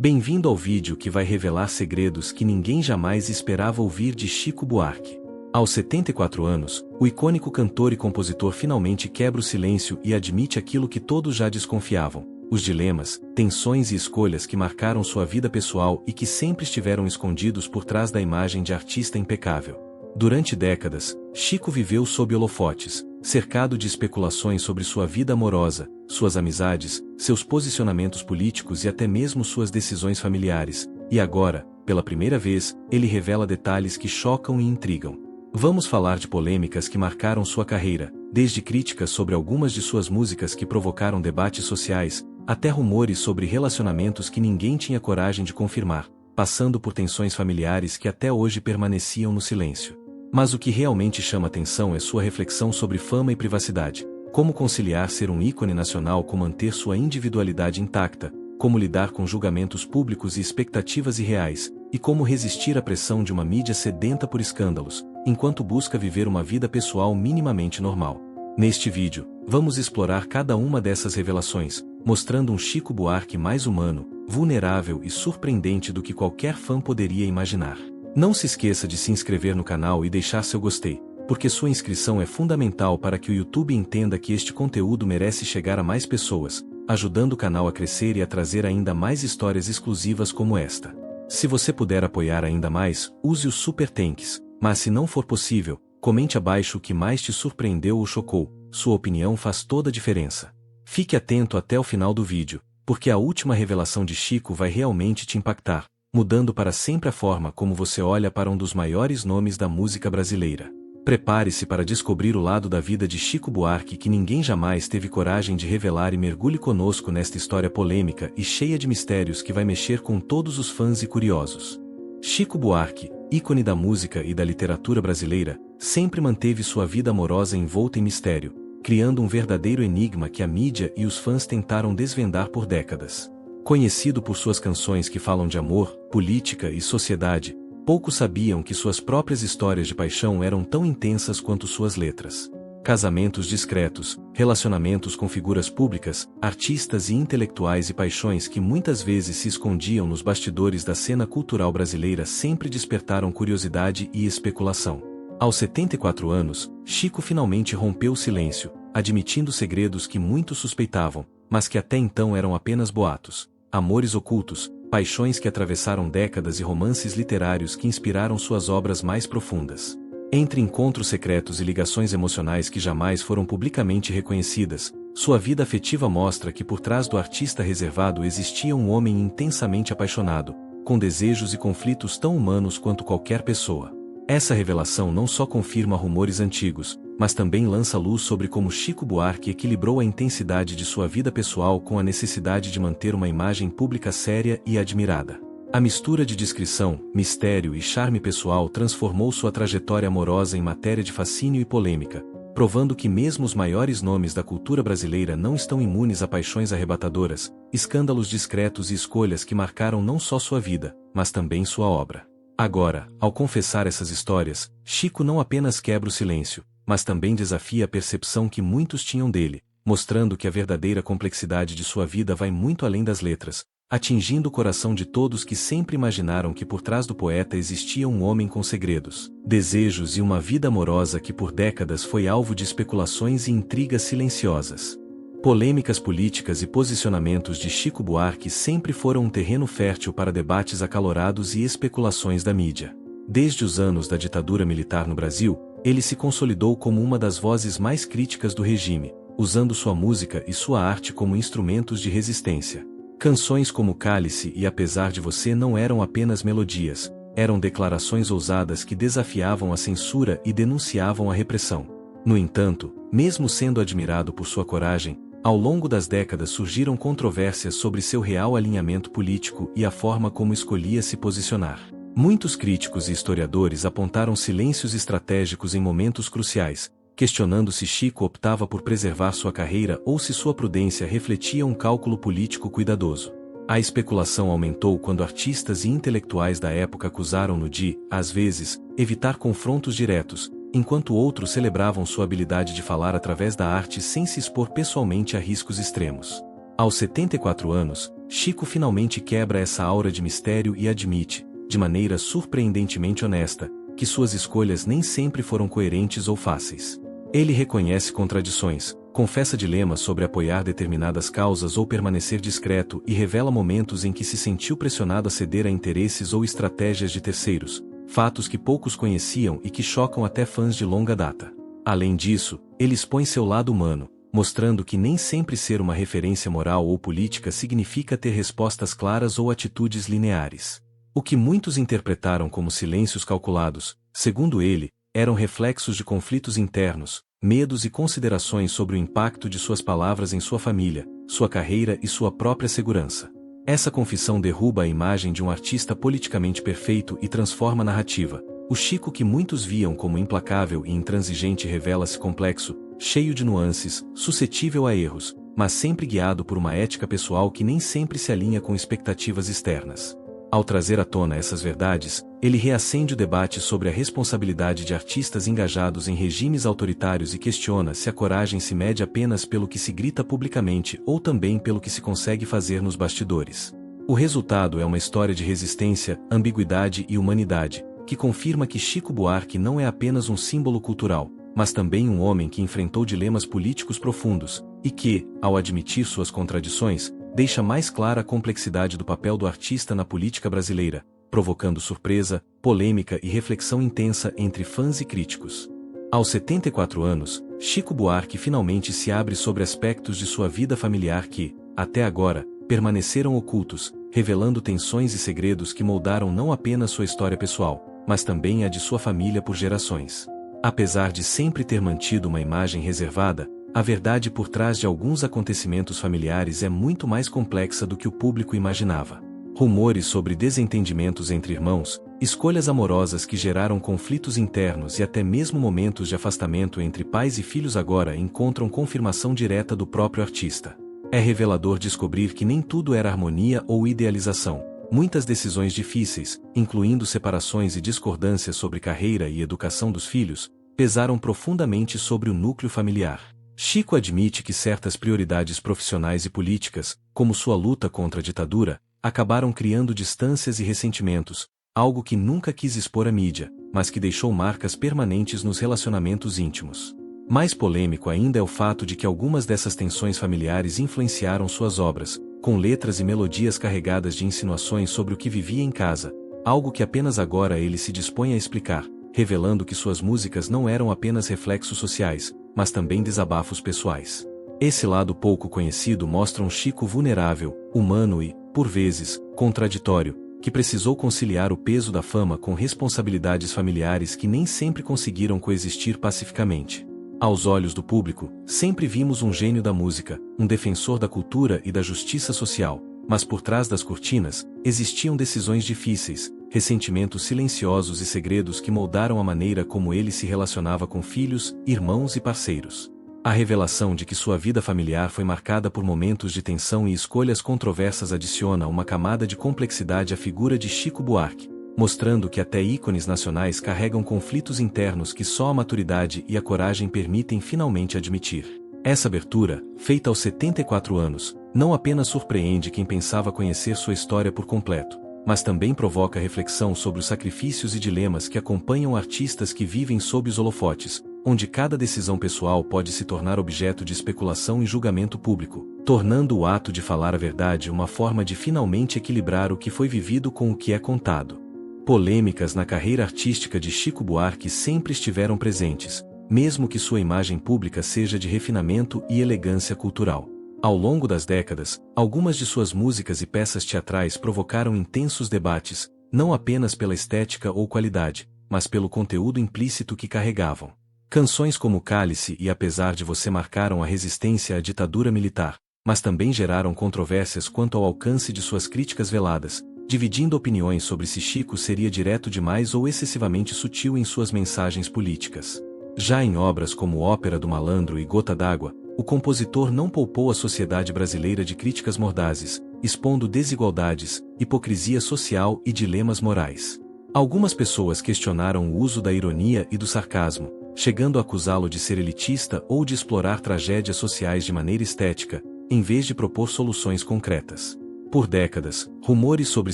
Bem-vindo ao vídeo que vai revelar segredos que ninguém jamais esperava ouvir de Chico Buarque. Aos 74 anos, o icônico cantor e compositor finalmente quebra o silêncio e admite aquilo que todos já desconfiavam: os dilemas, tensões e escolhas que marcaram sua vida pessoal e que sempre estiveram escondidos por trás da imagem de artista impecável. Durante décadas, Chico viveu sob holofotes, cercado de especulações sobre sua vida amorosa, suas amizades, seus posicionamentos políticos e até mesmo suas decisões familiares, e agora, pela primeira vez, ele revela detalhes que chocam e intrigam. Vamos falar de polêmicas que marcaram sua carreira, desde críticas sobre algumas de suas músicas que provocaram debates sociais, até rumores sobre relacionamentos que ninguém tinha coragem de confirmar, passando por tensões familiares que até hoje permaneciam no silêncio. Mas o que realmente chama atenção é sua reflexão sobre fama e privacidade. Como conciliar ser um ícone nacional com manter sua individualidade intacta, como lidar com julgamentos públicos e expectativas irreais, e como resistir à pressão de uma mídia sedenta por escândalos, enquanto busca viver uma vida pessoal minimamente normal. Neste vídeo, vamos explorar cada uma dessas revelações, mostrando um Chico Buarque mais humano, vulnerável e surpreendente do que qualquer fã poderia imaginar. Não se esqueça de se inscrever no canal e deixar seu gostei, porque sua inscrição é fundamental para que o YouTube entenda que este conteúdo merece chegar a mais pessoas, ajudando o canal a crescer e a trazer ainda mais histórias exclusivas como esta. Se você puder apoiar ainda mais, use os Super Thanks, mas se não for possível, comente abaixo o que mais te surpreendeu ou chocou, sua opinião faz toda a diferença. Fique atento até o final do vídeo, porque a última revelação de Chico vai realmente te impactar, mudando para sempre a forma como você olha para um dos maiores nomes da música brasileira. Prepare-se para descobrir o lado da vida de Chico Buarque que ninguém jamais teve coragem de revelar e mergulhe conosco nesta história polêmica e cheia de mistérios que vai mexer com todos os fãs e curiosos. Chico Buarque, ícone da música e da literatura brasileira, sempre manteve sua vida amorosa envolta em mistério, criando um verdadeiro enigma que a mídia e os fãs tentaram desvendar por décadas. Conhecido por suas canções que falam de amor, política e sociedade, poucos sabiam que suas próprias histórias de paixão eram tão intensas quanto suas letras. Casamentos discretos, relacionamentos com figuras públicas, artistas e intelectuais e paixões que muitas vezes se escondiam nos bastidores da cena cultural brasileira sempre despertaram curiosidade e especulação. Aos 74 anos, Chico finalmente rompeu o silêncio, admitindo segredos que muitos suspeitavam, mas que até então eram apenas boatos. Amores ocultos, paixões que atravessaram décadas e romances literários que inspiraram suas obras mais profundas. Entre encontros secretos e ligações emocionais que jamais foram publicamente reconhecidas, sua vida afetiva mostra que por trás do artista reservado existia um homem intensamente apaixonado, com desejos e conflitos tão humanos quanto qualquer pessoa. Essa revelação não só confirma rumores antigos, mas também lança luz sobre como Chico Buarque equilibrou a intensidade de sua vida pessoal com a necessidade de manter uma imagem pública séria e admirada. A mistura de discrição, mistério e charme pessoal transformou sua trajetória amorosa em matéria de fascínio e polêmica, provando que mesmo os maiores nomes da cultura brasileira não estão imunes a paixões arrebatadoras, escândalos discretos e escolhas que marcaram não só sua vida, mas também sua obra. Agora, ao confessar essas histórias, Chico não apenas quebra o silêncio, mas também desafia a percepção que muitos tinham dele, mostrando que a verdadeira complexidade de sua vida vai muito além das letras, atingindo o coração de todos que sempre imaginaram que por trás do poeta existia um homem com segredos, desejos e uma vida amorosa que por décadas foi alvo de especulações e intrigas silenciosas. Polêmicas políticas e posicionamentos de Chico Buarque sempre foram um terreno fértil para debates acalorados e especulações da mídia. Desde os anos da ditadura militar no Brasil, ele se consolidou como uma das vozes mais críticas do regime, usando sua música e sua arte como instrumentos de resistência. Canções como Cálice e Apesar de Você não eram apenas melodias, eram declarações ousadas que desafiavam a censura e denunciavam a repressão. No entanto, mesmo sendo admirado por sua coragem, ao longo das décadas surgiram controvérsias sobre seu real alinhamento político e a forma como escolhia se posicionar. Muitos críticos e historiadores apontaram silêncios estratégicos em momentos cruciais, questionando se Chico optava por preservar sua carreira ou se sua prudência refletia um cálculo político cuidadoso. A especulação aumentou quando artistas e intelectuais da época acusaram-no de, às vezes, evitar confrontos diretos, enquanto outros celebravam sua habilidade de falar através da arte sem se expor pessoalmente a riscos extremos. Aos 74 anos, Chico finalmente quebra essa aura de mistério e admite, de maneira surpreendentemente honesta, que suas escolhas nem sempre foram coerentes ou fáceis. Ele reconhece contradições, confessa dilemas sobre apoiar determinadas causas ou permanecer discreto e revela momentos em que se sentiu pressionado a ceder a interesses ou estratégias de terceiros, fatos que poucos conheciam e que chocam até fãs de longa data. Além disso, ele expõe seu lado humano, mostrando que nem sempre ser uma referência moral ou política significa ter respostas claras ou atitudes lineares. O que muitos interpretaram como silêncios calculados, segundo ele, eram reflexos de conflitos internos, medos e considerações sobre o impacto de suas palavras em sua família, sua carreira e sua própria segurança. Essa confissão derruba a imagem de um artista politicamente perfeito e transforma a narrativa. O Chico que muitos viam como implacável e intransigente revela-se complexo, cheio de nuances, suscetível a erros, mas sempre guiado por uma ética pessoal que nem sempre se alinha com expectativas externas. Ao trazer à tona essas verdades, ele reacende o debate sobre a responsabilidade de artistas engajados em regimes autoritários e questiona se a coragem se mede apenas pelo que se grita publicamente ou também pelo que se consegue fazer nos bastidores. O resultado é uma história de resistência, ambiguidade e humanidade, que confirma que Chico Buarque não é apenas um símbolo cultural, mas também um homem que enfrentou dilemas políticos profundos, e que, ao admitir suas contradições, deixa mais clara a complexidade do papel do artista na política brasileira, provocando surpresa, polêmica e reflexão intensa entre fãs e críticos. Aos 74 anos, Chico Buarque finalmente se abre sobre aspectos de sua vida familiar que, até agora, permaneceram ocultos, revelando tensões e segredos que moldaram não apenas sua história pessoal, mas também a de sua família por gerações. Apesar de sempre ter mantido uma imagem reservada, a verdade por trás de alguns acontecimentos familiares é muito mais complexa do que o público imaginava. Rumores sobre desentendimentos entre irmãos, escolhas amorosas que geraram conflitos internos e até mesmo momentos de afastamento entre pais e filhos agora encontram confirmação direta do próprio artista. É revelador descobrir que nem tudo era harmonia ou idealização. Muitas decisões difíceis, incluindo separações e discordâncias sobre carreira e educação dos filhos, pesaram profundamente sobre o núcleo familiar. Chico admite que certas prioridades profissionais e políticas, como sua luta contra a ditadura, acabaram criando distâncias e ressentimentos, algo que nunca quis expor à mídia, mas que deixou marcas permanentes nos relacionamentos íntimos. Mais polêmico ainda é o fato de que algumas dessas tensões familiares influenciaram suas obras, com letras e melodias carregadas de insinuações sobre o que vivia em casa, algo que apenas agora ele se dispõe a explicar, revelando que suas músicas não eram apenas reflexos sociais, mas também desabafos pessoais. Esse lado pouco conhecido mostra um Chico vulnerável, humano e, por vezes, contraditório, que precisou conciliar o peso da fama com responsabilidades familiares que nem sempre conseguiram coexistir pacificamente. Aos olhos do público, sempre vimos um gênio da música, um defensor da cultura e da justiça social, mas por trás das cortinas, existiam decisões difíceis, ressentimentos silenciosos e segredos que moldaram a maneira como ele se relacionava com filhos, irmãos e parceiros. A revelação de que sua vida familiar foi marcada por momentos de tensão e escolhas controversas adiciona uma camada de complexidade à figura de Chico Buarque, mostrando que até ícones nacionais carregam conflitos internos que só a maturidade e a coragem permitem finalmente admitir. Essa abertura, feita aos 74 anos, não apenas surpreende quem pensava conhecer sua história por completo, mas também provoca reflexão sobre os sacrifícios e dilemas que acompanham artistas que vivem sob os holofotes, onde cada decisão pessoal pode se tornar objeto de especulação e julgamento público, tornando o ato de falar a verdade uma forma de finalmente equilibrar o que foi vivido com o que é contado. Polêmicas na carreira artística de Chico Buarque sempre estiveram presentes, mesmo que sua imagem pública seja de refinamento e elegância cultural. Ao longo das décadas, algumas de suas músicas e peças teatrais provocaram intensos debates, não apenas pela estética ou qualidade, mas pelo conteúdo implícito que carregavam. Canções como Cálice e Apesar de Você marcaram a resistência à ditadura militar, mas também geraram controvérsias quanto ao alcance de suas críticas veladas, dividindo opiniões sobre se Chico seria direto demais ou excessivamente sutil em suas mensagens políticas. Já em obras como Ópera do Malandro e Gota d'Água, o compositor não poupou a sociedade brasileira de críticas mordazes, expondo desigualdades, hipocrisia social e dilemas morais. Algumas pessoas questionaram o uso da ironia e do sarcasmo, chegando a acusá-lo de ser elitista ou de explorar tragédias sociais de maneira estética, em vez de propor soluções concretas. Por décadas, rumores sobre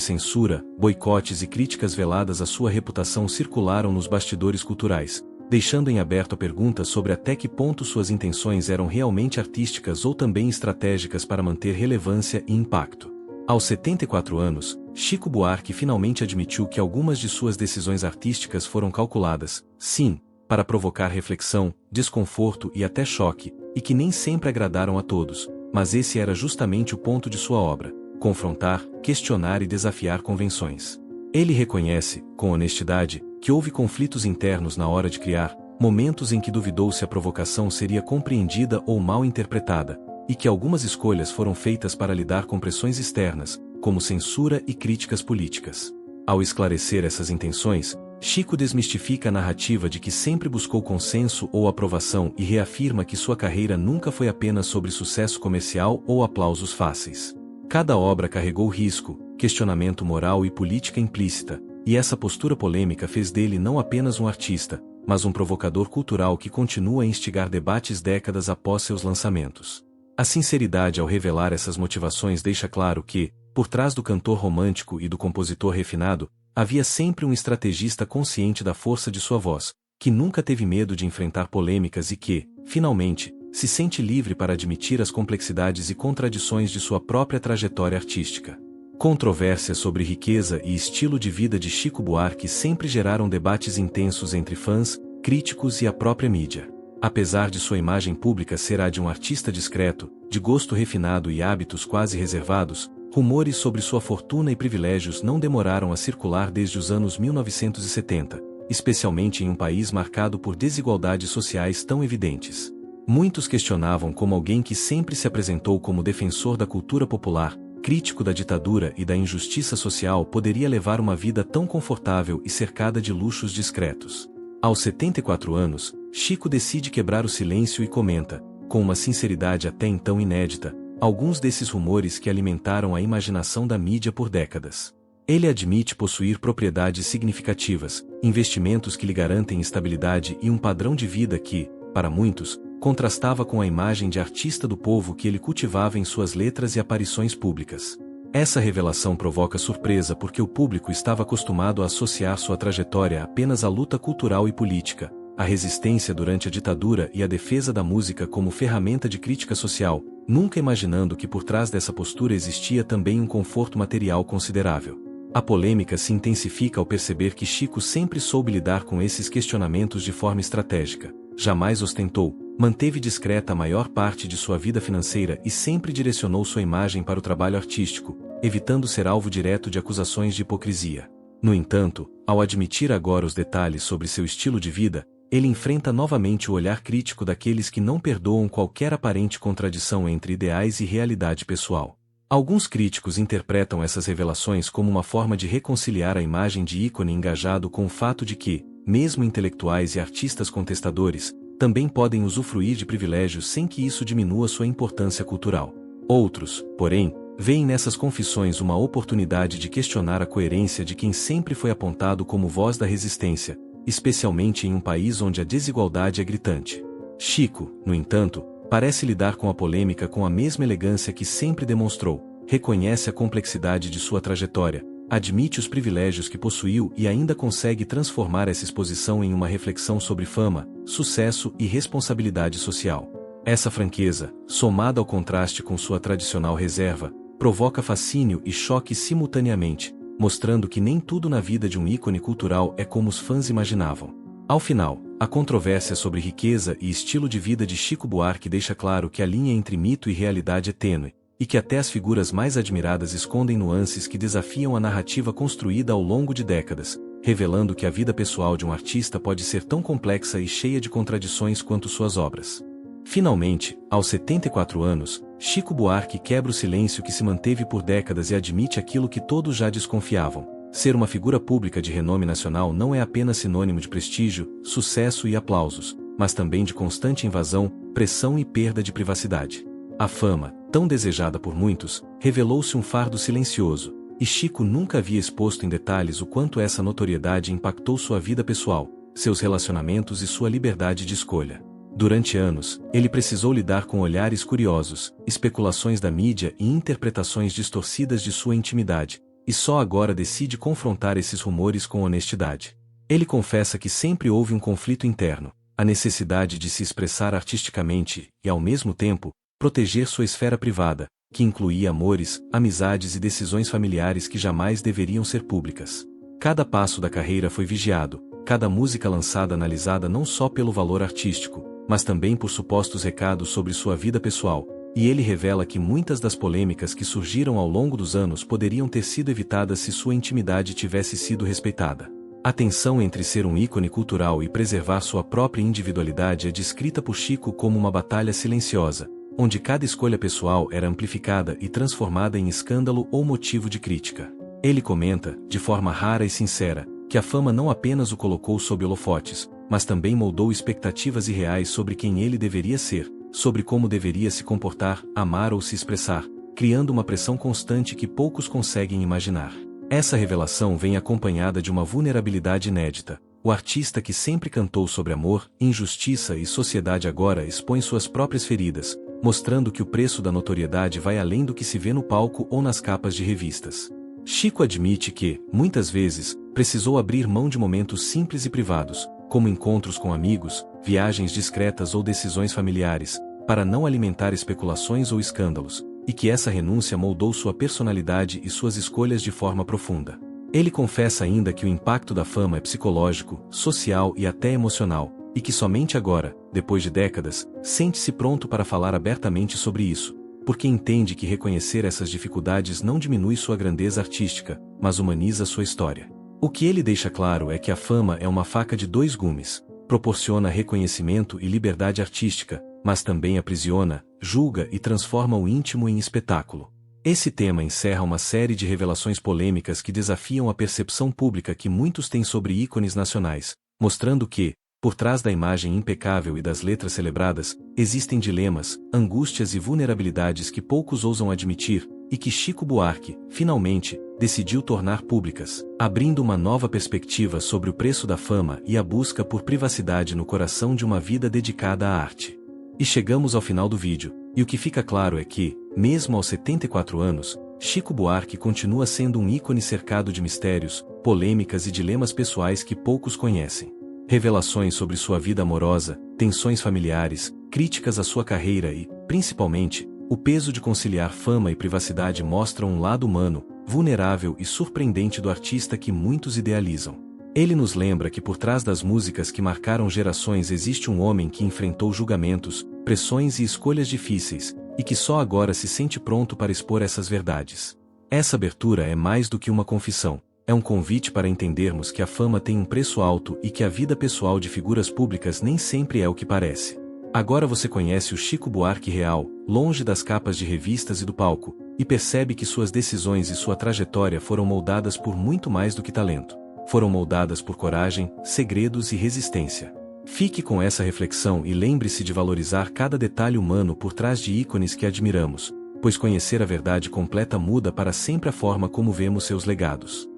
censura, boicotes e críticas veladas à sua reputação circularam nos bastidores culturais, deixando em aberto a pergunta sobre até que ponto suas intenções eram realmente artísticas ou também estratégicas para manter relevância e impacto. Aos 74 anos, Chico Buarque finalmente admitiu que algumas de suas decisões artísticas foram calculadas, sim, para provocar reflexão, desconforto e até choque, e que nem sempre agradaram a todos, mas esse era justamente o ponto de sua obra: confrontar, questionar e desafiar convenções. Ele reconhece, com honestidade, que houve conflitos internos na hora de criar, momentos em que duvidou se a provocação seria compreendida ou mal interpretada, e que algumas escolhas foram feitas para lidar com pressões externas, como censura e críticas políticas. Ao esclarecer essas intenções, Chico desmistifica a narrativa de que sempre buscou consenso ou aprovação e reafirma que sua carreira nunca foi apenas sobre sucesso comercial ou aplausos fáceis. Cada obra carregou risco, questionamento moral e política implícita, e essa postura polêmica fez dele não apenas um artista, mas um provocador cultural que continua a instigar debates décadas após seus lançamentos. A sinceridade ao revelar essas motivações deixa claro que, por trás do cantor romântico e do compositor refinado, havia sempre um estrategista consciente da força de sua voz, que nunca teve medo de enfrentar polêmicas e que, finalmente, se sente livre para admitir as complexidades e contradições de sua própria trajetória artística. Controvérsias sobre riqueza e estilo de vida de Chico Buarque sempre geraram debates intensos entre fãs, críticos e a própria mídia. Apesar de sua imagem pública ser a de um artista discreto, de gosto refinado e hábitos quase reservados, rumores sobre sua fortuna e privilégios não demoraram a circular desde os anos 1970, especialmente em um país marcado por desigualdades sociais tão evidentes. Muitos questionavam como alguém que sempre se apresentou como defensor da cultura popular, crítico da ditadura e da injustiça social poderia levar uma vida tão confortável e cercada de luxos discretos. Aos 74 anos, Chico decide quebrar o silêncio e comenta, com uma sinceridade até então inédita, alguns desses rumores que alimentaram a imaginação da mídia por décadas. Ele admite possuir propriedades significativas, investimentos que lhe garantem estabilidade e um padrão de vida que, para muitos, contrastava com a imagem de artista do povo que ele cultivava em suas letras e aparições públicas. Essa revelação provoca surpresa porque o público estava acostumado a associar sua trajetória apenas à luta cultural e política, à resistência durante a ditadura e à defesa da música como ferramenta de crítica social, nunca imaginando que por trás dessa postura existia também um conforto material considerável. A polêmica se intensifica ao perceber que Chico sempre soube lidar com esses questionamentos de forma estratégica, jamais ostentou, manteve discreta a maior parte de sua vida financeira e sempre direcionou sua imagem para o trabalho artístico, evitando ser alvo direto de acusações de hipocrisia. No entanto, ao admitir agora os detalhes sobre seu estilo de vida, ele enfrenta novamente o olhar crítico daqueles que não perdoam qualquer aparente contradição entre ideais e realidade pessoal. Alguns críticos interpretam essas revelações como uma forma de reconciliar a imagem de ícone engajado com o fato de que, mesmo intelectuais e artistas contestadores, também podem usufruir de privilégios sem que isso diminua sua importância cultural. Outros, porém, veem nessas confissões uma oportunidade de questionar a coerência de quem sempre foi apontado como voz da resistência, especialmente em um país onde a desigualdade é gritante. Chico, no entanto, parece lidar com a polêmica com a mesma elegância que sempre demonstrou, reconhece a complexidade de sua trajetória, admite os privilégios que possuiu e ainda consegue transformar essa exposição em uma reflexão sobre fama, sucesso e responsabilidade social. Essa franqueza, somada ao contraste com sua tradicional reserva, provoca fascínio e choque simultaneamente, mostrando que nem tudo na vida de um ícone cultural é como os fãs imaginavam. Ao final, a controvérsia sobre riqueza e estilo de vida de Chico Buarque deixa claro que a linha entre mito e realidade é tênue, e que até as figuras mais admiradas escondem nuances que desafiam a narrativa construída ao longo de décadas, revelando que a vida pessoal de um artista pode ser tão complexa e cheia de contradições quanto suas obras. Finalmente, aos 74 anos, Chico Buarque quebra o silêncio que se manteve por décadas e admite aquilo que todos já desconfiavam: ser uma figura pública de renome nacional não é apenas sinônimo de prestígio, sucesso e aplausos, mas também de constante invasão, pressão e perda de privacidade. A fama, tão desejada por muitos, revelou-se um fardo silencioso, e Chico nunca havia exposto em detalhes o quanto essa notoriedade impactou sua vida pessoal, seus relacionamentos e sua liberdade de escolha. Durante anos, ele precisou lidar com olhares curiosos, especulações da mídia e interpretações distorcidas de sua intimidade, e só agora decide confrontar esses rumores com honestidade. Ele confessa que sempre houve um conflito interno, a necessidade de se expressar artisticamente e, ao mesmo tempo, proteger sua esfera privada, que incluía amores, amizades e decisões familiares que jamais deveriam ser públicas. Cada passo da carreira foi vigiado, cada música lançada analisada não só pelo valor artístico, mas também por supostos recados sobre sua vida pessoal, e ele revela que muitas das polêmicas que surgiram ao longo dos anos poderiam ter sido evitadas se sua intimidade tivesse sido respeitada. A tensão entre ser um ícone cultural e preservar sua própria individualidade é descrita por Chico como uma batalha silenciosa, onde cada escolha pessoal era amplificada e transformada em escândalo ou motivo de crítica. Ele comenta, de forma rara e sincera, que a fama não apenas o colocou sob holofotes, mas também moldou expectativas irreais sobre quem ele deveria ser, sobre como deveria se comportar, amar ou se expressar, criando uma pressão constante que poucos conseguem imaginar. Essa revelação vem acompanhada de uma vulnerabilidade inédita. O artista que sempre cantou sobre amor, injustiça e sociedade agora expõe suas próprias feridas, mostrando que o preço da notoriedade vai além do que se vê no palco ou nas capas de revistas. Chico admite que, muitas vezes, precisou abrir mão de momentos simples e privados, como encontros com amigos, viagens discretas ou decisões familiares, para não alimentar especulações ou escândalos, e que essa renúncia moldou sua personalidade e suas escolhas de forma profunda. Ele confessa ainda que o impacto da fama é psicológico, social e até emocional, e que somente agora, depois de décadas, sente-se pronto para falar abertamente sobre isso, porque entende que reconhecer essas dificuldades não diminui sua grandeza artística, mas humaniza sua história. O que ele deixa claro é que a fama é uma faca de dois gumes, proporciona reconhecimento e liberdade artística, mas também aprisiona, julga e transforma o íntimo em espetáculo. Esse tema encerra uma série de revelações polêmicas que desafiam a percepção pública que muitos têm sobre ícones nacionais, mostrando que, por trás da imagem impecável e das letras celebradas, existem dilemas, angústias e vulnerabilidades que poucos ousam admitir, e que Chico Buarque, finalmente, decidiu tornar públicas, abrindo uma nova perspectiva sobre o preço da fama e a busca por privacidade no coração de uma vida dedicada à arte. E chegamos ao final do vídeo, e o que fica claro é que, mesmo aos 74 anos, Chico Buarque continua sendo um ícone cercado de mistérios, polêmicas e dilemas pessoais que poucos conhecem. Revelações sobre sua vida amorosa, tensões familiares, críticas à sua carreira e, principalmente, o peso de conciliar fama e privacidade mostram um lado humano, vulnerável e surpreendente do artista que muitos idealizam. Ele nos lembra que por trás das músicas que marcaram gerações existe um homem que enfrentou julgamentos, pressões e escolhas difíceis, e que só agora se sente pronto para expor essas verdades. Essa abertura é mais do que uma confissão. É um convite para entendermos que a fama tem um preço alto e que a vida pessoal de figuras públicas nem sempre é o que parece. Agora você conhece o Chico Buarque real, longe das capas de revistas e do palco, e percebe que suas decisões e sua trajetória foram moldadas por muito mais do que talento. Foram moldadas por coragem, segredos e resistência. Fique com essa reflexão e lembre-se de valorizar cada detalhe humano por trás de ícones que admiramos, pois conhecer a verdade completa muda para sempre a forma como vemos seus legados.